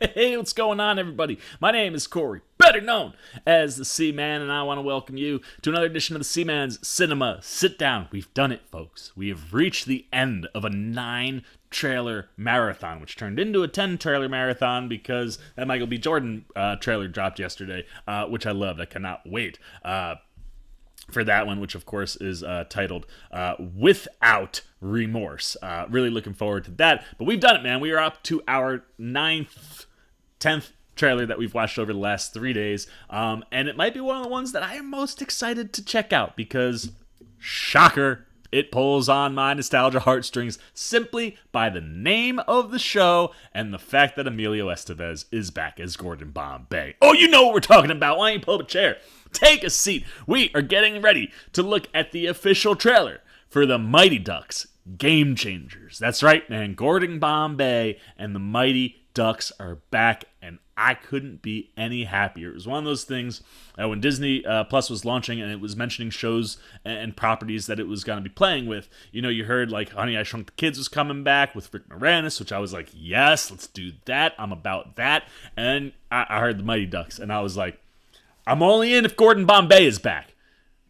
Hey, what's going on, everybody? My name is Corey, better known as the Seaman, and I want to welcome you to another edition of the Seaman's Cinema Sit-Down. We've done it, folks. We have reached the end of a 9-trailer marathon, which turned into a 10-trailer marathon because that Michael B. Jordan trailer dropped yesterday, which I loved. I cannot wait for that one, which of course is titled Without Remorse. Really looking forward to that. But we've done it, man. We are up to our 10th trailer that we've watched over the last 3 days. And it might be one of the ones that I am most excited to check out because, shocker, it pulls on my nostalgia heartstrings simply by the name of the show and the fact that Emilio Estevez is back as Gordon Bombay. Oh, you know what we're talking about. Why don't you pull up a chair? Take a seat. We are getting ready to look at the official trailer for the Mighty Ducks Game Changers. That's right, man. Gordon Bombay and the Mighty Ducks are back, and I couldn't be any happier. It was one of those things when Disney Plus was launching and it was mentioning shows and properties that it was going to be playing with. You know, you heard like Honey, I Shrunk the Kids was coming back with Rick Moranis, which I was like, yes, let's do that. I'm about that. And I heard the Mighty Ducks, and I was like, I'm only in if Gordon Bombay is back.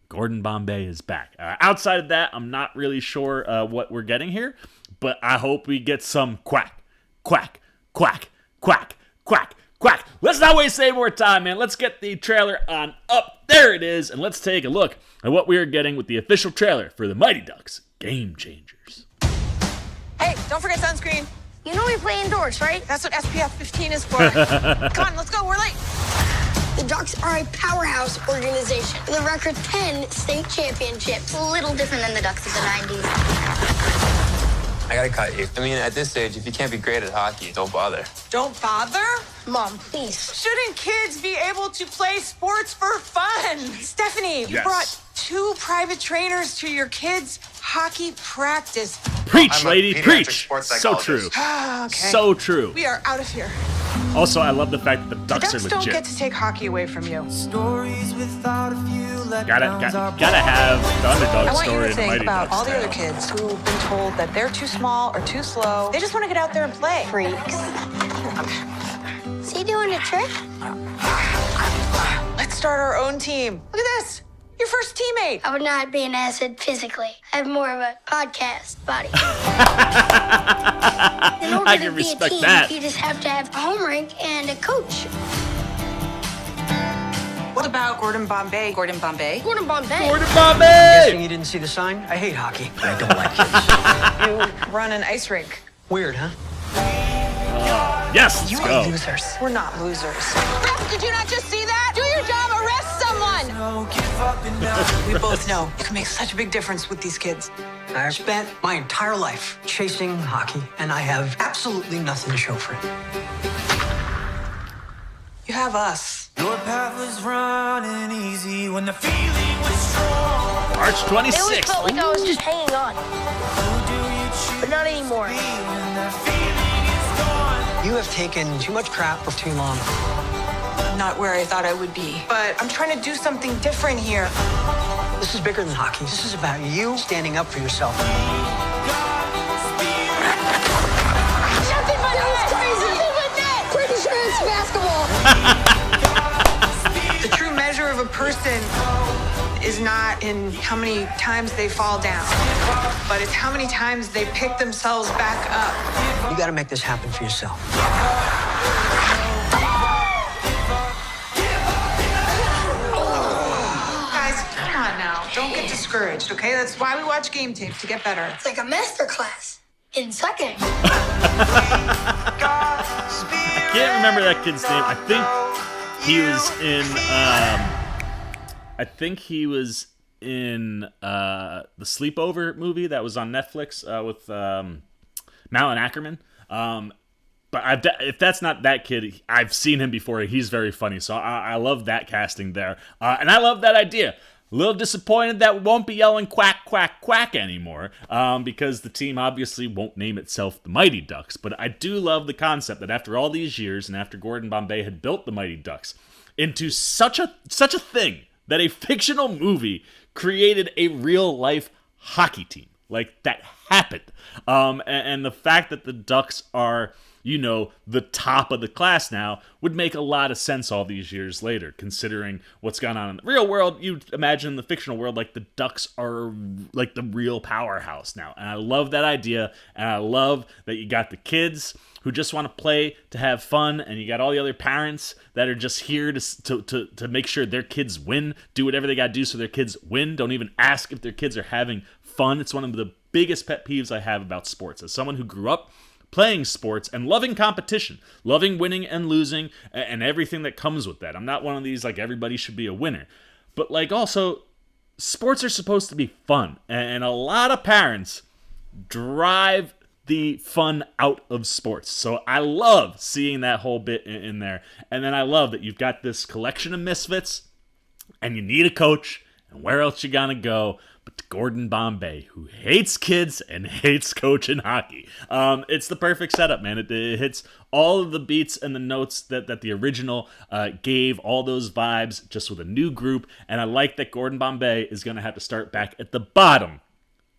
Gordon Bombay is back. Outside of that, I'm not really sure what we're getting here, but I hope we get some quack, quack, quack, quack, quack, quack. Let's not waste any more time, man. Let's get the trailer on up. There it is, and let's take a look at what we are getting with the official trailer for the Mighty Ducks Game Changers. Hey, don't forget sunscreen. You know we play indoors, right? That's what SPF 15 is for. Come on, let's go. We're late. The Ducks are a powerhouse organization with a record 10 state championships. A little different than the Ducks of the 90s. I gotta cut you. I mean, at this age, if you can't be great at hockey, don't bother. Don't bother? Mom, please. Shouldn't kids be able to play sports for fun? Stephanie, you brought 2 private trainers to your kids' hockey practice. Preach, lady, preach. So true. Okay. So true. We are out of here. Also, I love the fact that the Ducks are Ducks don't legit. get to take hockey away from you. Stories without a few Gotta have the underdog I want you story to in the think Mighty about Ducks all the tale. other kids who've been told that they're too small or too slow. They just want to get out there and play. Freaks. Is he doing a trick? Let's start our own team. Look at this. Your first teammate. I would not be an acid physically. I have more of a podcast body. In order I to can be respect a team, that. you just have to have a home rink and a coach. What about Gordon Bombay? Gordon Bombay? Gordon Bombay. Gordon Bombay! Guessing you didn't see the sign? I hate hockey, but I don't like kids. You run an ice rink. Weird, huh? Yes, let's You go. are losers. We're not losers. Ref, did you not just see that? Do your job. Arrest someone. We both know you can make such a big difference with these kids. I spent my entire life chasing hockey, and I have absolutely nothing to show for it. You have us. Your path was running easy when the feeling was strong. March It always 26th. felt like I was just hanging on. But not anymore. When that feeling is gone. You have taken too much crap for too long. Not where I thought I would be. But I'm trying to do something different here. This is bigger than hockey. This is about you standing up for yourself. Nothing but net! Crazy! Nothing but net! Pretty sure it's basketball. The true measure of a person is not in how many times they fall down, but it's how many times they pick themselves back up. You gotta make this happen for yourself. Guys, come on now. Don't get discouraged, okay? That's why we watch game tape, to get better. It's like a master class in sucking. I can't remember that kid's name. I think he was in the Sleepover movie that was on Netflix with Malin Ackerman. But if that's not that kid, I've seen him before. He's very funny, so I love that casting there. And I love that idea. A little disappointed that we won't be yelling quack, quack, quack anymore, because the team obviously won't name itself the Mighty Ducks. But I do love the concept that after all these years, and after Gordon Bombay had built the Mighty Ducks into such a thing, that a fictional movie created a real-life hockey team. Like, that happened. And the fact that the Ducks are the top of the class now, would make a lot of sense all these years later, considering what's gone on in the real world. You'd imagine in the fictional world, like, the Ducks are like the real powerhouse now. And I love that idea, and I love that you got the kids who just want to play to have fun, and you got all the other parents that are just here to make sure their kids win, do whatever they got to do so their kids win. Don't even ask if their kids are having fun. It's one of the biggest pet peeves I have about sports. As someone who grew up playing sports and loving competition, loving winning and losing and everything that comes with that. I'm not one of these, like, everybody should be a winner. But, like, also, sports are supposed to be fun. And a lot of parents drive the fun out of sports. So I love seeing that whole bit in there. And then I love that you've got this collection of misfits and you need a coach. And where else you gonna go but to Gordon Bombay, who hates kids and hates coaching hockey. It's the perfect setup, man. It hits all of the beats and the notes that the original gave, all those vibes, just with a new group. And I like that Gordon Bombay is going to have to start back at the bottom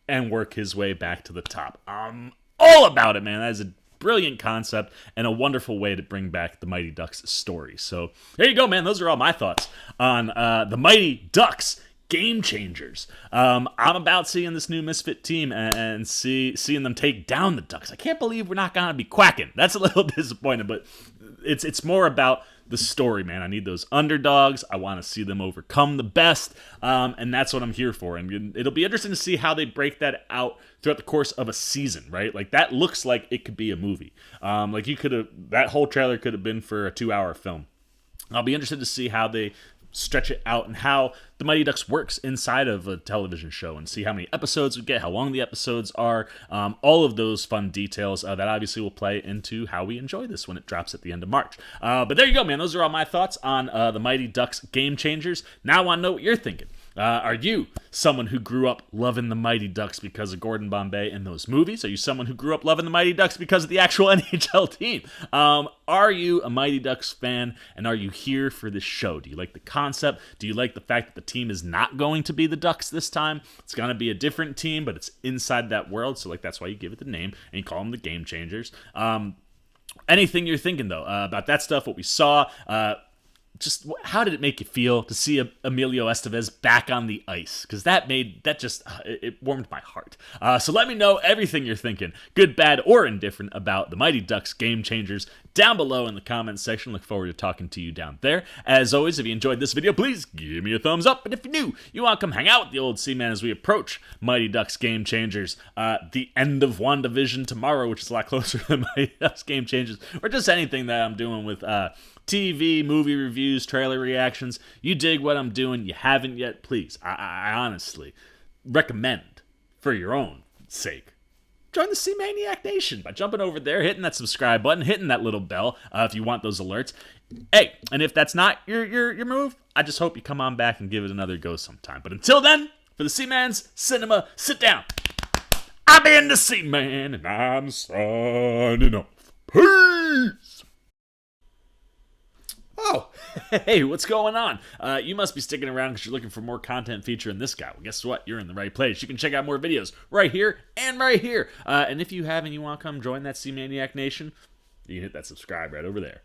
and work his way back to the top. I'm all about it, man. That is a brilliant concept and a wonderful way to bring back the Mighty Ducks story. So there you go, man. Those are all my thoughts on the Mighty Ducks Game Changers. I'm about seeing this new Misfit team and seeing them take down the Ducks. I can't believe we're not gonna be quacking. That's a little disappointing, but it's more about the story, man. I need those underdogs. I want to see them overcome the best, and that's what I'm here for. And it'll be interesting to see how they break that out throughout the course of a season, right? Like, that looks like it could be a movie. Like, that whole trailer could have been for a 2-hour film. I'll be interested to see how they stretch it out and how the Mighty Ducks works inside of a television show, and see how many episodes we get, how long the episodes are, all of those fun details that obviously will play into how we enjoy this when it drops at the end of March. But there you go, man. Those are all my thoughts on the Mighty Ducks Game Changers. Now I want to know what you're thinking. Are you someone who grew up loving the Mighty Ducks because of Gordon Bombay and those movies? Are you someone who grew up loving the Mighty Ducks because of the actual NHL team? Are you a Mighty Ducks fan, and are you here for this show? Do you like the concept? Do you like the fact that the team is not going to be the Ducks this time? It's going to be a different team, but it's inside that world, so, like, that's why you give it the name, and you call them the Game Changers. Anything you're thinking, though, about that stuff, what we saw, just how did it make you feel to see Emilio Estevez back on the ice? Because it warmed my heart. So let me know everything you're thinking, good, bad, or indifferent, about the Mighty Ducks Game Changers down below in the comments section. Look forward to talking to you down there. As always, if you enjoyed this video, please give me a thumbs up. And if you're new, you want to come hang out with the old Seaman as we approach Mighty Ducks Game Changers, the end of WandaVision tomorrow, which is a lot closer than Mighty Ducks Game Changers, or just anything that I'm doing with TV, movie reviews, trailer reactions. You dig what I'm doing, you haven't yet, please, I honestly recommend, for your own sake, join the C-Maniac Nation by jumping over there, hitting that subscribe button, hitting that little bell if you want those alerts. Hey, and if that's not your move, I just hope you come on back and give it another go sometime. But until then, for the C-Man's Cinema Sit Down, I've been the C-Man, and I'm signing off. Peace! Oh, hey, what's going on? You must be sticking around because you're looking for more content featuring this guy. Well, guess what? You're in the right place. You can check out more videos right here and right here. And if you have and you want to come join that C-Maniac Nation, you can hit that subscribe right over there.